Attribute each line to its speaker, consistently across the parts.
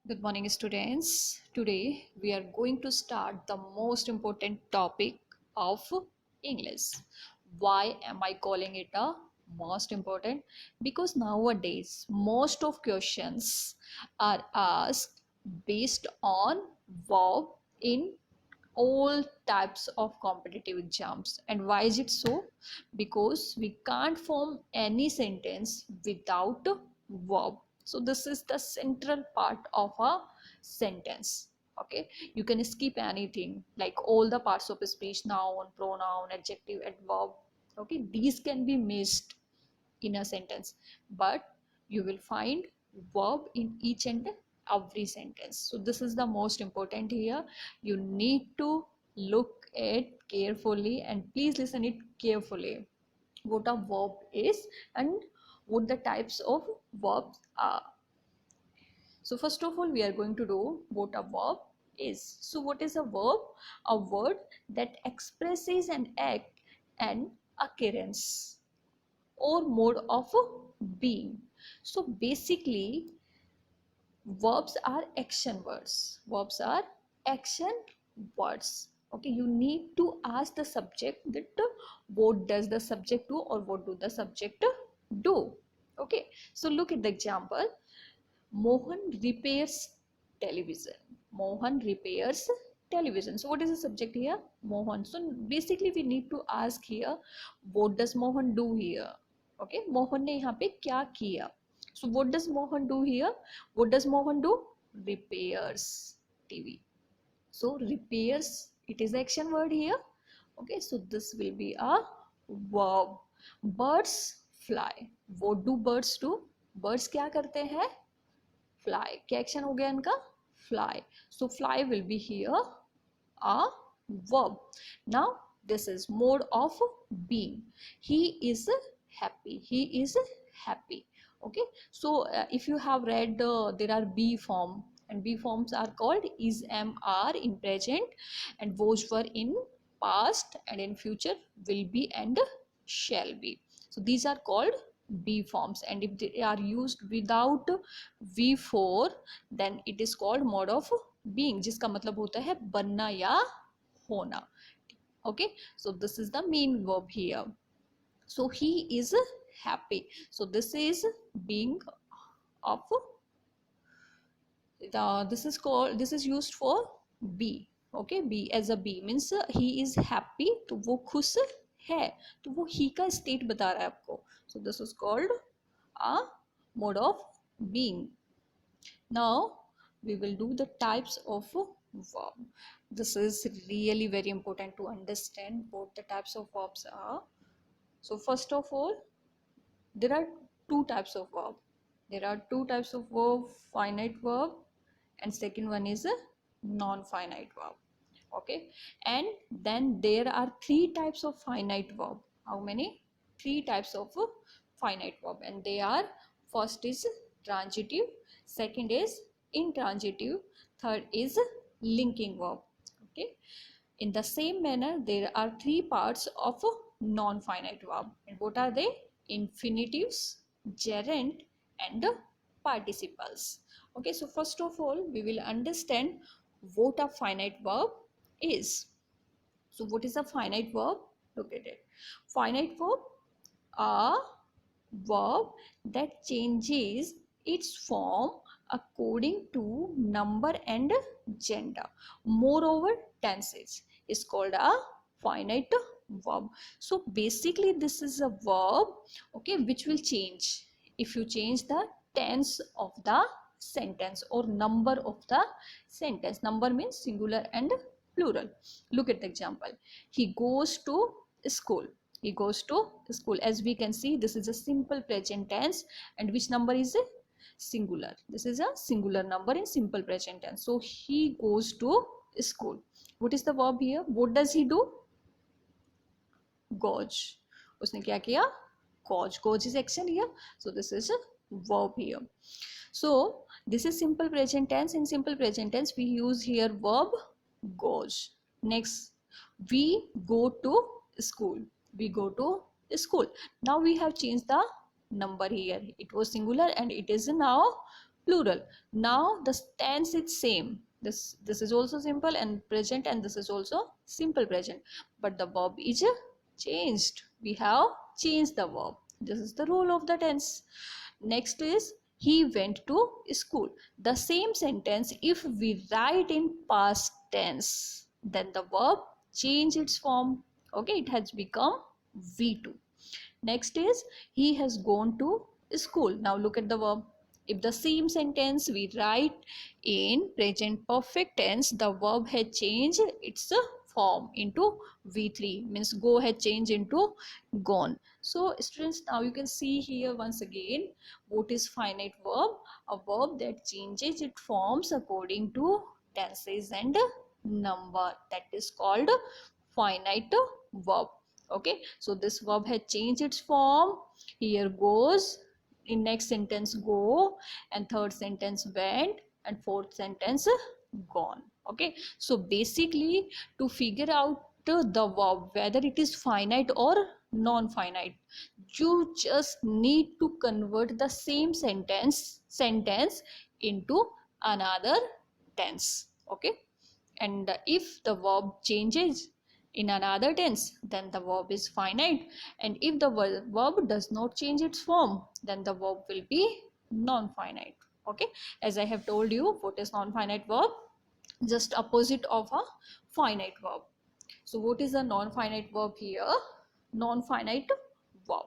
Speaker 1: Good morning, students. Today we are going to start the most important topic of English. Why am I calling it a most important? Because nowadays most of questions are asked based on verb in all types of competitive exams. And why is it so? Because we can't form any sentence without a verb. So this is the central part of a sentence. Okay, you can skip anything like all the parts of a speech, noun, pronoun, adjective, adverb. Okay, these can be missed in a sentence, but you will find verb in each and every sentence. So this is the most important here. You need to look it carefully and please listen it carefully, what a verb is and what the types of verbs are. So first of all, we are going to do what a verb is. So what is a verb? A word that expresses an act and occurrence or mode of being. So basically, verbs are action words. Verbs are action words. Okay, you need to ask the subject that what does the subject do or what do the subject do. Okay, so look at the example. Mohan repairs television. Mohan repairs television. So what is the subject here? Mohan. So basically we need to ask here, what does Mohan do here? Okay, Mohan ने यहाँ पे क्या किया? So what does Mohan do here? What does Mohan do? Repairs TV. So repairs, it is action word here. Okay, so this will be a verb. Birds fly. What do birds do? Birds क्या करते हैं? Fly. क्या action हो गया इनका? Fly. So fly will be here a verb. Now this is mode of being. He is happy. He is happy. Okay, so if you have read there are be form, and be forms are called is, am, are in present, and those were in past, and in future will be and shall be. So these are called be forms, and if they are used without v4 then it is called mode of being, जिसका मतलब होता है बनना या होना. Okay, so this is the main verb here. So he is happy. So this is being of this is called, this is used for be. Okay, be as a be means he is happy, तो वो खुश है, तो वो he का state बता रहा है आपको. So this is called a mode of being. Now we will do the types of verb. This is really very important to understand what the types of verbs are. So first of all, there are two types of verb. There are two types of verb, finite verb, and second one is a non-finite verb. Okay, and then there are three types of finite verb. How many? Three types of finite verb, and they are, first is transitive, second is intransitive, third is linking verb. Okay, in the same manner there are three parts of non-finite verb, and what are they? Infinitives, gerund, and participles. Okay, so first of all we will understand what a finite verb is. So what is a finite verb? Look at it. Finite verb, a verb that changes its form according to number and gender. Moreover, tenses is called a finite verb. So basically this is a verb, okay, which will change if you change the tense of the sentence or number of the sentence. Number means singular and plural. Look at the example. He goes to school. He goes to school. As we can see, this is a simple present tense, and which number is it? Singular. This is a singular number in simple present tense. So he goes to school. What is the verb here? What does he do? Goes. उसने क्या किया? Goes. Goes is action here. So this is a verb here. So this is simple present tense. In simple present tense we use here verb goes. Next, we go to school. We go to school. Now we have changed the number here. It was singular and it is now plural. Now the tense is same. This is also simple and present, and this is also simple present, but the verb is changed. We have changed the verb. This is the rule of the tense. Next is he went to school. The same sentence, if we write in past tense, then the verb change its form. Okay, it has become V2. Next is he has gone to school. Now look at the verb. If the same sentence we write in present perfect tense, the verb had changed its form into V3, means go had changed into gone. So students, now you can see here once again what is finite verb. A verb that changes its forms according to tenses and number, that is called finite verb. Okay, so this verb had changed its form. Here goes, in next sentence go, and third sentence went, and fourth sentence gone. Okay, so basically to figure out the verb whether it is finite or non-finite, you just need to convert the same sentence into another tense. Okay, and if the verb changes in another tense, then the verb is finite, and if the verb does not change its form, then the verb will be non-finite. Okay, as I have told you, what is non-finite verb? Just opposite of a finite verb. So what is a non-finite verb here? Non-finite verb,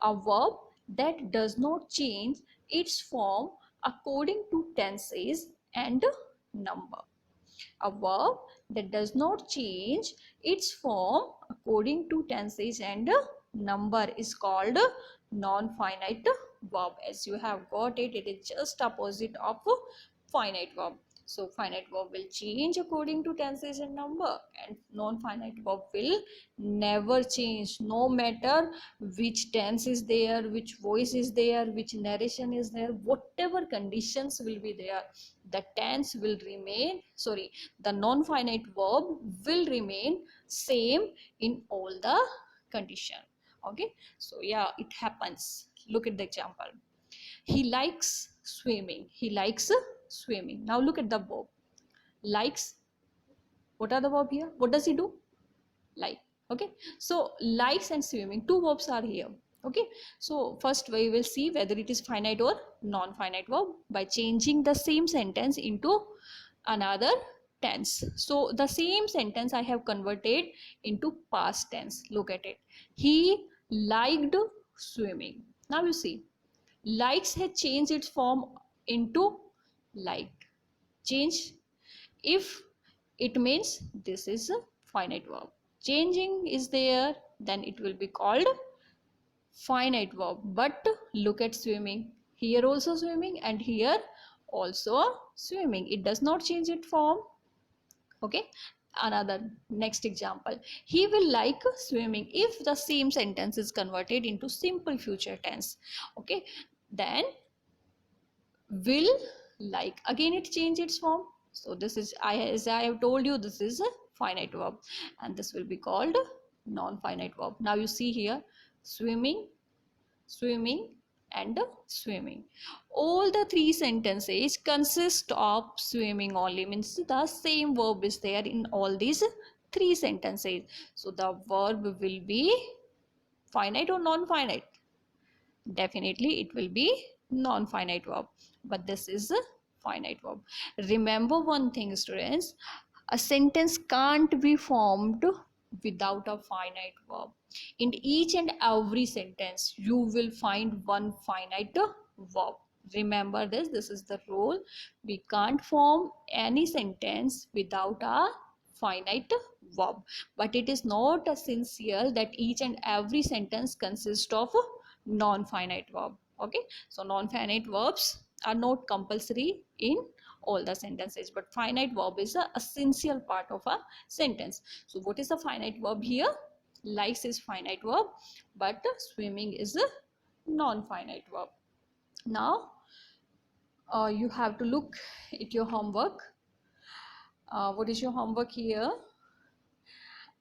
Speaker 1: a verb that does not change its form according to tenses and number. A verb that does not change its form according to tenses and number is called non-finite verb. As you have got it, it is just opposite of finite verb. So finite verb will change according to tenses and number, and non-finite verb will never change, no matter which tense is there, which voice is there, which narration is there, whatever conditions will be there, the tense will remain, sorry, the non-finite verb will remain same in all the condition. Okay, so yeah, it happens. Look at the example. He likes swimming. He likes swimming. Now look at the verb. Likes. What are the verb here? What does he do? Like. Okay, so likes and swimming, two verbs are here. Okay, so first we will see whether it is finite or non-finite verb by changing the same sentence into another tense. So the same sentence I have converted into past tense. Look at it. He liked swimming. Now you see, likes had changed its form into liked. Change, if it means this is a finite verb. Changing is there, then it will be called finite verb. But look at swimming. Here also swimming, and here also swimming. It does not change its form. Okay, another next example. He will like swimming. If the same sentence is converted into simple future tense, okay, then will like, again it change its form. So this is, as I have told you, this is a finite verb, and this will be called non-finite verb. Now you see here, swimming, swimming, and swimming. All the three sentences consist of swimming only, means the same verb is there in all these three sentences. So the verb will be finite or non-finite? Definitely it will be non-finite verb, but this is a finite verb. Remember one thing, students, a sentence can't be formed without a finite verb. In each and every sentence you will find one finite verb. Remember this is the rule. We can't form any sentence without a finite verb, but it is not essential that each and every sentence consists of non-finite verb. Okay, so non-finite verbs are not compulsory in all the sentences, but finite verb is a essential part of a sentence. So what is a finite verb here? Likes is finite verb, but swimming is a non-finite verb. Now you have to look at your homework. What is your homework here?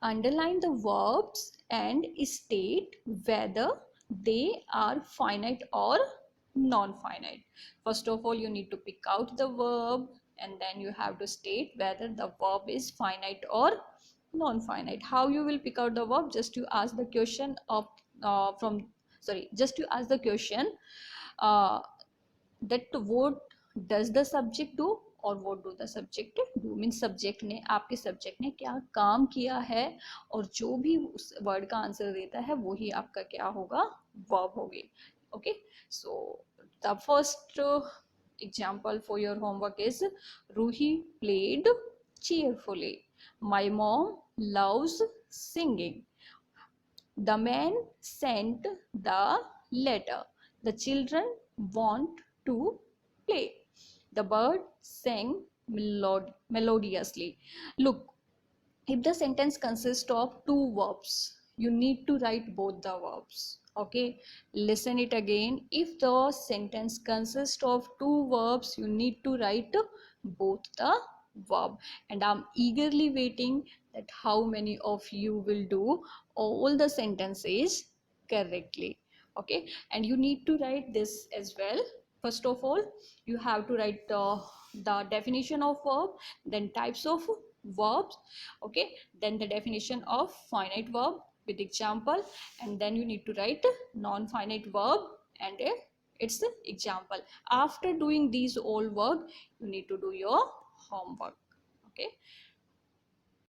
Speaker 1: Underline the verbs and state whether they are finite or non-finite. First of all, you need to pick out the verb, and then you have to state whether the verb is finite or non-finite. How you will pick out the verb? Just to ask the question of just to ask the question uh, that what does the subject do, और what do the subject do, means subject ने, आपके subject ने क्या काम किया है, और जो भी उस वर्ड का आंसर देता है वही आपका क्या होगा, वर्ब होगी. Okay, so the first example for your homework is Ruhi played cheerfully. My mom loves singing. The man sent the letter. The children want to play. The bird sang melodiously. Look, if the sentence consists of two verbs, you need to write both the verbs. Okay, listen it again. If the sentence consists of two verbs, you need to write both the verb. And I'm eagerly waiting that how many of you will do all the sentences correctly. Okay, and you need to write this as well. First of all, you have to write the definition of verb, then types of verbs, okay, then the definition of finite verb with example, and then you need to write non-finite verb and its example. After doing these all work, you need to do your homework. Okay,